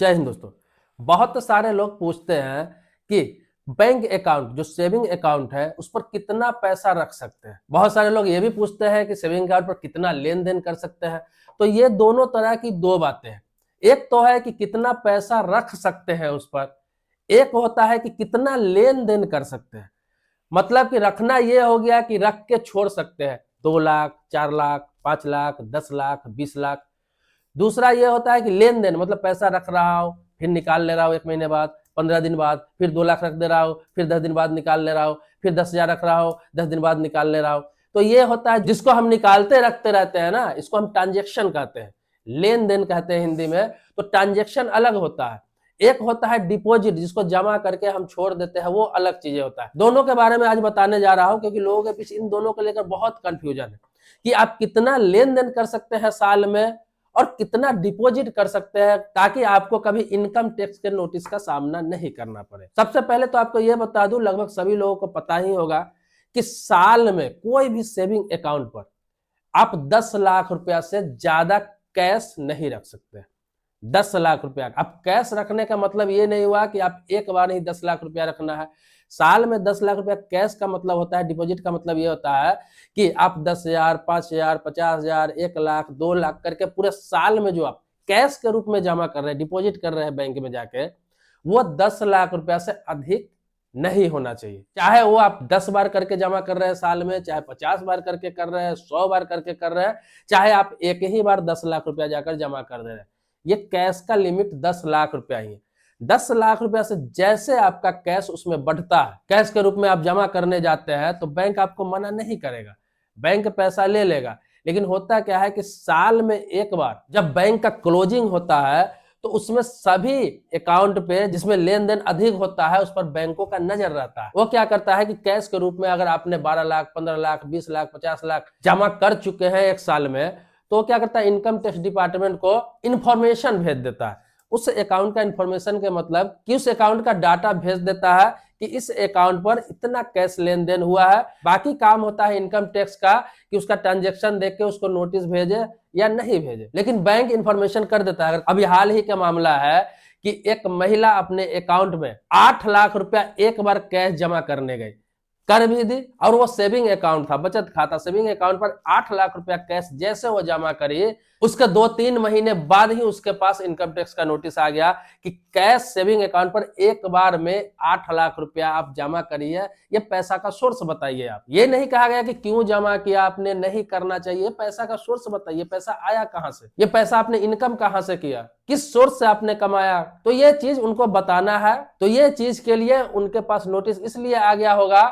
जय हिंद दोस्तों। बहुत सारे लोग पूछते हैं कि बैंक अकाउंट जो सेविंग अकाउंट है उस पर कितना पैसा रख सकते हैं। बहुत सारे लोग ये भी पूछते हैं कि सेविंग अकाउंट पर कितना लेन देन कर सकते हैं। तो ये दोनों तरह की दो बातें हैं। एक तो है कि कितना पैसा रख सकते हैं उस पर, एक होता है कि कितना लेन देन कर सकते हैं। मतलब कि रखना ये हो गया कि रख के छोड़ सकते हैं 2 लाख, 4 लाख, 5 लाख, 10 लाख, 20 लाख। दूसरा ये होता है कि लेन देन, मतलब पैसा रख रहा हूं फिर निकाल ले रहा हूं 1 महीने बाद, 15 दिन बाद, फिर 2 लाख रख दे रहा हूं, फिर 10 दिन बाद निकाल ले रहा हूं, फिर 10,000 रख रहा हूं, 10 दिन बाद निकाल ले रहा हूं। तो ये होता है जिसको हम निकालते रखते रहते हैं ना, इसको हम ट्रांजेक्शन कहते हैं, लेन देन कहते हैं हिंदी में। तो ट्रांजेक्शन अलग होता है। एक होता है डिपॉजिट, जिसको जमा करके हम छोड़ देते हैं, वो अलग चीजें होता है। दोनों के बारे में आज बताने जा रहा हूं क्योंकि लोगों के पीछे इन दोनों को लेकर बहुत कंफ्यूजन है कि आप कितना लेन देन कर सकते हैं साल में और कितना डिपॉजिट कर सकते हैं, ताकि आपको कभी इनकम टैक्स के नोटिस का सामना नहीं करना पड़े। सबसे पहले तो आपको यह बता दूं, लगभग सभी लोगों को पता ही होगा कि साल में कोई भी सेविंग अकाउंट पर आप 10 लाख रुपया से ज्यादा कैश नहीं रख सकते। 10 लाख रुपया अब कैश रखने का मतलब ये नहीं हुआ कि आप एक बार ही 10 लाख रुपया रखना है। साल में 10 लाख रुपया कैश का मतलब होता है, डिपॉजिट का मतलब ये होता है कि आप 10,000, 5,000, 50,000, 1 लाख, 2 लाख करके पूरे साल में जो आप कैश के रूप में जमा कर रहे हैं, डिपॉजिट कर रहे हैं बैंक में जाके, वो 10 लाख रुपया से अधिक नहीं होना चाहिए। चाहे वो आप 10 बार करके जमा कर रहे हैं साल में, चाहे 50 बार करके कर रहे हैं, 100 बार करके कर रहे हैं, चाहे आप एक ही बार 10 लाख रुपया जाकर जमा कर दे रहे हैं, ये कैश का लिमिट 10 लाख रुपया ही है। 10 लाख रुपया से जैसे आपका कैश उसमें बढ़ता है, कैश के रूप में आप जमा करने जाते हैं, तो बैंक आपको मना नहीं करेगा, बैंक पैसा ले लेगा। लेकिन होता क्या है कि साल में एक बार जब बैंक का क्लोजिंग होता है, तो उसमें सभी अकाउंट पे जिसमें लेन देन अधिक होता है, उस पर बैंकों का नजर रहता है। वो क्या करता है कि कैश के रूप में अगर आपने 12 लाख, 15 लाख, 20 लाख, 50 लाख जमा कर चुके हैं एक साल में, तो क्या करता है, इनकम टैक्स डिपार्टमेंट को इंफॉर्मेशन भेज देता है। उस अकाउंट का इंफॉर्मेशन के मतलब कि उस अकाउंट का डाटा भेज देता है कि इस अकाउंट पर इतना कैश लेन देन हुआ है। बाकी काम होता है इनकम टैक्स का कि उसका ट्रांजैक्शन देख के उसको नोटिस भेजे या नहीं भेजे। लेकिन बैंक इंफॉर्मेशन कर देता है। अभी हाल ही का मामला है कि एक महिला अपने अकाउंट में 8 लाख रुपया एक बार कैश जमा करने गई, कर भी दी, और वो सेविंग अकाउंट था, बचत खाता। सेविंग अकाउंट पर 8 लाख रुपया कैश जैसे वो जमा करी, उसके 2-3 महीने बाद ही उसके पास इनकम टैक्स का नोटिस आ गया कि कैश सेविंग अकाउंट पर एक बार में 8 लाख रुपया आप जमा करिए, ये पैसा का सोर्स बताइए। आप ये नहीं कहा गया कि क्यों जमा किया आपने, नहीं करना चाहिए, पैसा का सोर्स बताइए, पैसा आया कहां से, ये पैसा आपने इनकम कहां से किया, किस सोर्स से आपने कमाया, तो ये चीज उनको बताना है। तो ये चीज के लिए उनके पास नोटिस इसलिए आ गया होगा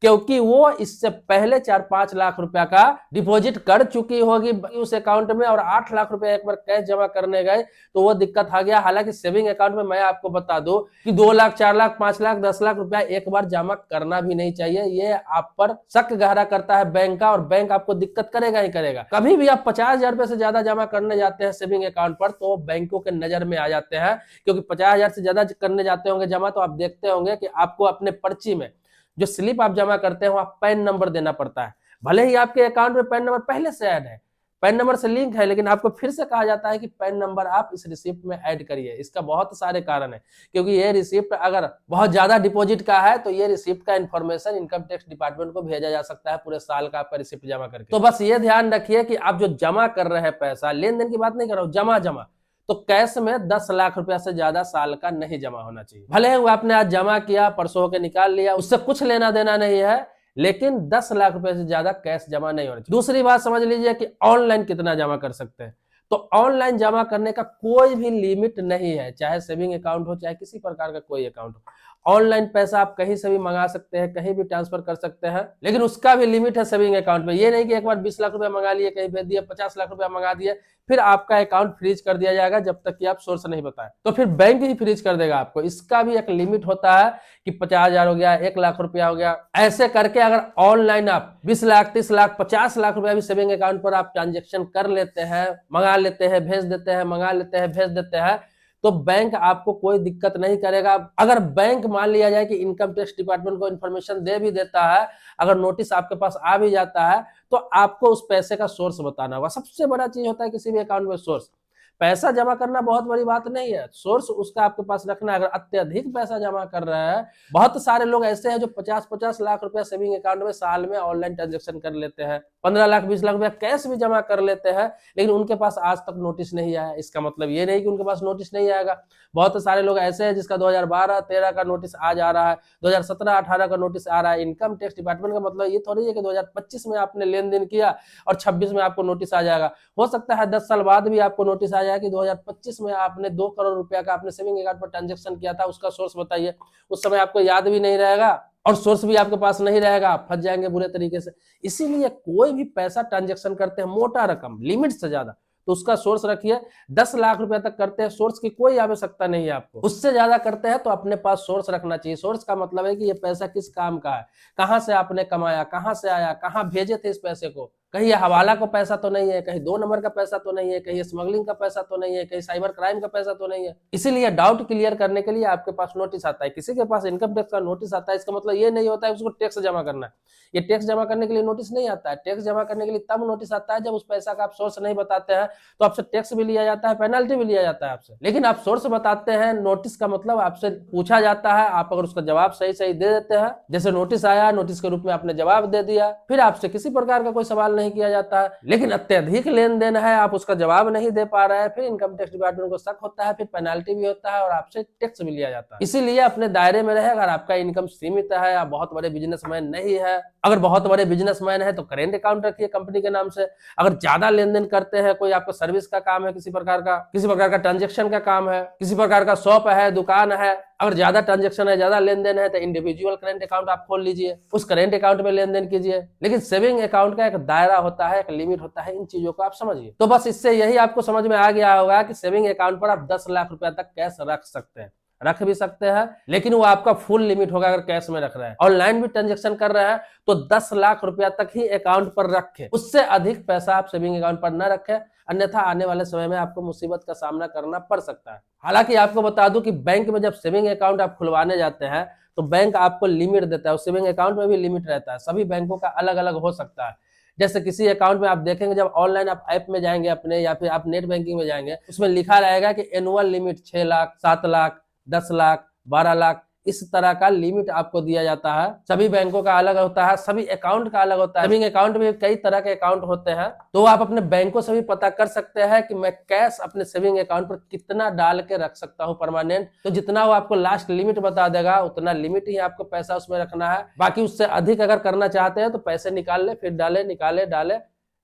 क्योंकि वो इससे पहले 4-5 लाख रुपया का डिपॉजिट कर चुकी होगी उस अकाउंट में, और 8 लाख रुपया एक बार कैश जमा करने गए तो वो दिक्कत आ गया। हालांकि सेविंग अकाउंट में मैं आपको बता दूं कि 2 लाख, 4 लाख, 5 लाख, 10 लाख रुपया एक बार जमा करना भी नहीं चाहिए। ये आप पर शक गहरा करता है बैंक का, और बैंक आपको दिक्कत करेगा ही करेगा। कभी भी आप 50,000 रुपए से ज्यादा जमा करने जाते हैं सेविंग अकाउंट पर, तो बैंकों के नजर में आ जाते हैं, क्योंकि 50,000 से ज्यादा करने जाते होंगे जमा, तो आप देखते होंगे कि आपको अपने पर्ची में जो स्लिप आप जमा करते हैं वहां पैन नंबर देना पड़ता है। भले ही आपके अकाउंट में पैन नंबर पहले से ऐड है, पैन नंबर से लिंक है, लेकिन आपको फिर से कहा जाता है कि पैन नंबर आप इस रिसिप्ट में ऐड करिए। इसका बहुत सारे कारण है, क्योंकि ये रिसिप्ट अगर बहुत ज्यादा डिपॉजिट का है तो ये रिसिप्ट का इंफॉर्मेशन इनकम टैक्स डिपार्टमेंट को भेजा जा सकता है पूरे साल का आपका रिसिप्ट जमा करके। तो बस ये ध्यान रखिए कि आप जो जमा कर रहे हैं पैसा, लेन देन की बात नहीं कर रहा हूं, जमा, तो कैश में 10 लाख रुपया से ज्यादा साल का नहीं जमा होना चाहिए। भले ही वो आपने आज जमा किया, परसों के निकाल लिया, उससे कुछ लेना देना नहीं है, लेकिन 10 लाख रुपए से ज्यादा कैश जमा नहीं होना चाहिए। दूसरी बात समझ लीजिए कि ऑनलाइन कितना जमा कर सकते हैं। तो ऑनलाइन जमा करने का कोई भी लिमिट नहीं है, चाहे सेविंग अकाउंट हो, चाहे किसी प्रकार का कोई अकाउंट हो। ऑनलाइन पैसा आप कहीं से भी मंगा सकते हैं, कहीं भी ट्रांसफर कर सकते हैं, लेकिन उसका भी लिमिट है सेविंग अकाउंट में। ये नहीं कि एक बार 20 लाख रुपया मंगा लिए, कहीं भेज दिए, 50 लाख रुपया मंगा दिए, फिर आपका अकाउंट फ्रीज कर दिया जाएगा जब तक कि आप सोर्स नहीं बताएं, तो फिर बैंक ही फ्रीज कर देगा आपको। इसका भी एक लिमिट होता है कि 50,000 हो गया, 1 लाख रुपया हो गया, ऐसे करके अगर ऑनलाइन आप 20 लाख, 30 लाख, 50 लाख रुपया भी सेविंग अकाउंट पर आप ट्रांजेक्शन कर लेते हैं, मंगा लेते हैं, भेज देते हैं, मंगा लेते हैं, भेज देते हैं, तो बैंक आपको कोई दिक्कत नहीं करेगा। अगर बैंक मान लिया जाए कि इनकम टैक्स डिपार्टमेंट को इंफॉर्मेशन दे भी देता है, अगर नोटिस आपके पास आ भी जाता है, तो आपको उस पैसे का सोर्स बताना होगा। सबसे बड़ा चीज होता है किसी भी अकाउंट में सोर्स। पैसा जमा करना बहुत बड़ी बात नहीं है, सोर्स उसका आपके पास रखना है। अगर अत्यधिक पैसा जमा कर रहे हैं, बहुत सारे लोग ऐसे हैं जो 50-50 लाख रुपया सेविंग अकाउंट में साल में ऑनलाइन ट्रांजेक्शन कर लेते हैं, 15 लाख 20 लाख रुपया कैश भी जमा कर लेते हैं, लेकिन उनके पास आज तक नोटिस नहीं आया। इसका मतलब ये नहीं कि उनके पास नोटिस नहीं आएगा। बहुत सारे लोग ऐसे हैं जिसका 2012-13 का नोटिस आज आ रहा है, 2017-18 का नोटिस आ रहा है। इनकम टैक्स डिपार्टमेंट का मतलब ये थोड़ी है कि 2025 में आपने लेन देन किया और 26 में आपको नोटिस आ जाएगा। हो सकता है 10 साल बाद भी आपको नोटिस आ जाए कि 2025 में आपने 2 करोड़ रुपया का आपने सेविंग अकाउंट पर ट्रांजेक्शन किया था, उसका सोर्स बताइए। उस समय आपको याद भी नहीं रहेगा और सोर्स भी आपके पास नहीं रहेगा, आप फंस जाएंगे बुरे तरीके से। इसीलिए कोई भी पैसा ट्रांजेक्शन करते हैं मोटा रकम, लिमिट से ज्यादा, तो उसका सोर्स रखिए। 10 लाख रुपए तक करते हैं, सोर्स की कोई आवश्यकता नहीं है आपको। उससे ज्यादा करते हैं तो अपने पास सोर्स रखना चाहिए। सोर्स का मतलब है कि ये पैसा किस काम का है, कहां से आपने कमाया, कहां से आया, कहां भेजे थे इस पैसे को। कहीं ये हवाला का पैसा तो नहीं है, कहीं 2 नंबर का पैसा तो नहीं है, कहीं स्मगलिंग का पैसा तो नहीं है, कहीं साइबर क्राइम का पैसा तो नहीं है। इसीलिए डाउट क्लियर करने के लिए आपके पास नोटिस आता है। किसी के पास इनकम टैक्स का नोटिस आता है, इसका मतलब ये नहीं होता है उसको टैक्स जमा करना है। ये टैक्स जमा करने के लिए नोटिस नहीं आता है। टैक्स जमा करने के लिए तब नोटिस आता है जब उस पैसा का आप सोर्स नहीं बताते हैं, तो आपसे टैक्स भी लिया जाता है, पेनल्टी भी लिया जाता है आपसे। लेकिन आप सोर्स बताते हैं, नोटिस का मतलब आपसे पूछा जाता है, आप अगर उसका जवाब सही सही दे देते हैं, जैसे नोटिस आया, नोटिस के रूप में आपने जवाब दे दिया, फिर आपसे किसी प्रकार का कोई सवाल नहीं किया जाता है। लेकिन अत्यधिक लेन देन है, आप उसका जवाब नहीं दे पा रहे हैं, फिर इनकम टैक्स डिपार्टमेंट को शक होता है, फिर पेनल्टी भी होता है और आपसे टैक्स भी लिया जाता है। इसीलिए अपने दायरे में रहे। अगर आपका इनकम सीमित है, आप बहुत बड़े बिजनेसमैन नहीं है, अगर बहुत बड़े बिजनेसमैन है तो करेंट अकाउंट रखिए कंपनी के नाम से। अगर ज्यादा लेन देन करते हैं, कोई आपका सर्विस का काम है, किसी प्रकार का ट्रांजेक्शन का काम है, किसी प्रकार का शॉप है, दुकान है, अगर ज्यादा ट्रांजेक्शन है, ज्यादा लेन देन है, तो इंडिविजुअल करेंट अकाउंट आप खोल लीजिए, उस करेंट अकाउंट में लेन देन कीजिए। लेकिन सेविंग अकाउंट का एक दायरा होता है, एक लिमिट होता है, इन चीजों को आप समझिए। तो बस इससे यही आपको समझ में आ गया होगा कि सेविंग अकाउंट पर आप 10 लाख रुपया तक कैश रख सकते हैं, रख भी सकते हैं, लेकिन वो आपका फुल लिमिट होगा। अगर कैश में रख रहे हैं, ऑनलाइन भी ट्रांजेक्शन कर रहे हैं, तो 10 लाख रुपया तक ही अकाउंट पर रखें। उससे अधिक पैसा आप सेविंग अकाउंट पर न रखें, अन्यथा आने वाले समय में आपको मुसीबत का सामना करना पड़ सकता है। हालांकि आपको बता दूं कि बैंक में जब सेविंग अकाउंट आप खुलवाने जाते हैं तो बैंक आपको लिमिट देता है, सेविंग अकाउंट में भी लिमिट रहता है। सभी बैंकों का अलग अलग हो सकता है। जैसे किसी अकाउंट में आप देखेंगे, जब ऑनलाइन आप ऐप में जाएंगे अपने, या फिर आप नेट बैंकिंग में जाएंगे, उसमें लिखा रहेगा कि एनुअल लिमिट 6 लाख, 7 लाख, 10 लाख, 12 लाख, इस तरह का लिमिट आपको दिया जाता है। सभी बैंकों का अलग होता है, सभी अकाउंट का अलग होता है। सेविंग अकाउंट में कई तरह के अकाउंट होते हैं, तो आप अपने बैंकों से भी पता कर सकते हैं कि मैं कैश अपने सेविंग अकाउंट पर कितना डाल के रख सकता हूं परमानेंट। तो जितना वो आपको लास्ट लिमिट बता देगा, उतना लिमिट ही आपको पैसा उसमें रखना है। बाकी उससे अधिक अगर करना चाहते हैं तो पैसे निकाल ले, फिर डाले, निकाले, डाले,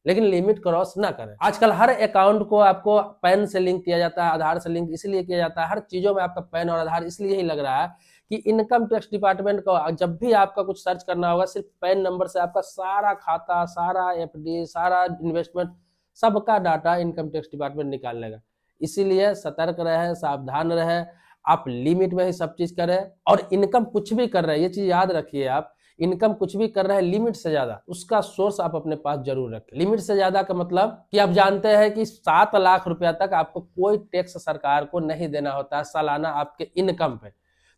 लेकिन लिमिट क्रॉस ना करें। आजकल हर अकाउंट को आपको पैन से लिंक किया जाता है, आधार से लिंक इसलिए किया जाता है। हर चीजों में आपका पैन और आधार इसलिए ही लग रहा है कि इनकम टैक्स डिपार्टमेंट को जब भी आपका कुछ सर्च करना होगा, सिर्फ पैन नंबर से आपका सारा खाता, सारा एफडी, सारा इन्वेस्टमेंट, सबका डाटा इनकम टैक्स डिपार्टमेंट निकाल लेगा। इसीलिए सतर्क रहे, सावधान रहे, आप लिमिट में ही सब चीज करें। और इनकम कुछ भी कर रहे हैं, ये चीज याद रखिए, आप इनकम कुछ भी कर रहे हैं लिमिट से ज्यादा, उसका सोर्स आप अपने पास जरूर रखें। लिमिट से ज्यादा का मतलब कि आप जानते हैं कि 7 लाख रुपया तक आपको कोई टैक्स सरकार को नहीं देना होता है सालाना आपके इनकम पे।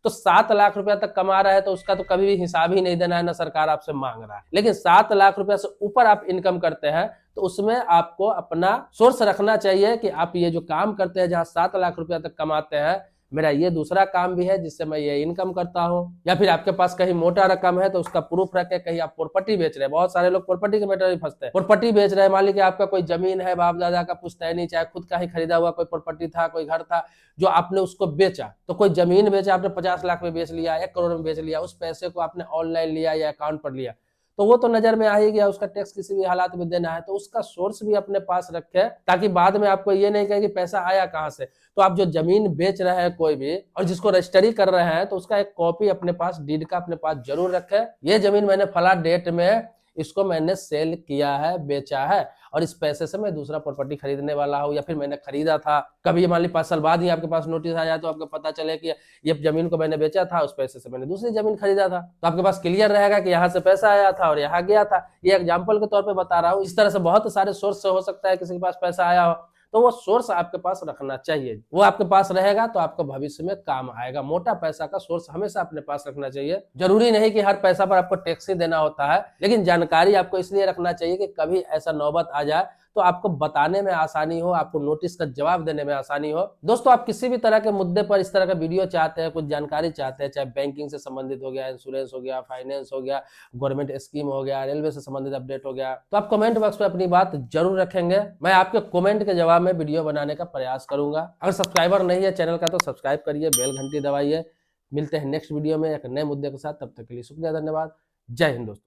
तो 7 लाख रुपया तक कमा रहा है तो उसका तो कभी भी हिसाब ही नहीं देना है, ना सरकार आपसे मांग रहा है। लेकिन 7 लाख रुपया से ऊपर आप इनकम करते हैं तो उसमें आपको अपना सोर्स रखना चाहिए कि आप ये जो काम करते हैं, जहां 7 लाख रुपया तक कमाते हैं, मेरा ये दूसरा काम भी है जिससे मैं ये इनकम करता हूँ। या फिर आपके पास कहीं मोटा रकम है तो उसका प्रूफ रखे, कहीं आप प्रॉपर्टी बेच रहे हैं। बहुत सारे लोग प्रॉपर्टी के मैटर में फंसते हैं। प्रॉपर्टी बेच रहे हैं, मान लीजिए आपका कोई जमीन है, बाप दादा का पुश्तैनी, चाहे खुद का ही खरीदा हुआ कोई प्रॉपर्टी था, कोई घर था, जो आपने उसको बेचा। तो कोई जमीन बेचा, आपने 50 लाख में बेच लिया, 1 करोड़ में बेच लिया, उस पैसे को आपने ऑनलाइन लिया या अकाउंट पर लिया, तो वो तो नजर में आ ही गया, उसका टैक्स किसी भी हालात में देना है। तो उसका सोर्स भी अपने पास रखे, ताकि बाद में आपको ये नहीं कहे कि पैसा आया कहां से। तो आप जो जमीन बेच रहे हैं कोई भी, और जिसको रजिस्ट्री कर रहे हैं, तो उसका एक कॉपी अपने पास, डीड का अपने पास जरूर रखे। ये जमीन मैंने फला डेट में इसको मैंने सेल किया है, बेचा है, और इस पैसे से मैं दूसरा प्रॉपर्टी खरीदने वाला हूं, या फिर मैंने खरीदा था। कभी मान ली 5 साल बाद ही आपके पास नोटिस आ जाए तो आपको पता चले कि ये जमीन को मैंने बेचा था, उस पैसे से मैंने दूसरी जमीन खरीदा था, तो आपके पास क्लियर रहेगा कि यहाँ से पैसा आया था और यहाँ गया था। ये एग्जाम्पल के तौर पर बता रहा हूँ। इस तरह से बहुत सारे सोर्स से हो सकता है किसी के पास पैसा आया हो, तो वो सोर्स आपके पास रखना चाहिए। वो आपके पास रहेगा तो आपको भविष्य में काम आएगा। मोटा पैसा का सोर्स हमेशा अपने पास रखना चाहिए। जरूरी नहीं कि हर पैसा पर आपको टैक्स ही देना होता है, लेकिन जानकारी आपको इसलिए रखना चाहिए कि कभी ऐसा नौबत आ जाए तो आपको बताने में आसानी हो, आपको नोटिस का जवाब देने में आसानी हो। दोस्तों, आप किसी भी तरह के मुद्दे पर इस तरह का वीडियो चाहते हैं, कुछ जानकारी चाहते हैं, चाहे बैंकिंग से संबंधित हो गया, इंश्योरेंस हो गया, फाइनेंस हो गया, गवर्नमेंट स्कीम हो गया, रेलवे से संबंधित अपडेट हो गया, तो आप कमेंट बॉक्स में अपनी बात जरूर रखेंगे। मैं आपके कमेंट के जवाब में वीडियो बनाने का प्रयास करूंगा। अगर सब्सक्राइबर नहीं है चैनल का तो सब्सक्राइब करिए, बेल घंटी दबाइए। मिलते हैं नेक्स्ट वीडियो में एक नए मुद्दे के साथ, तब तक के लिए शुक्रिया, धन्यवाद। जय हिंद दोस्तों।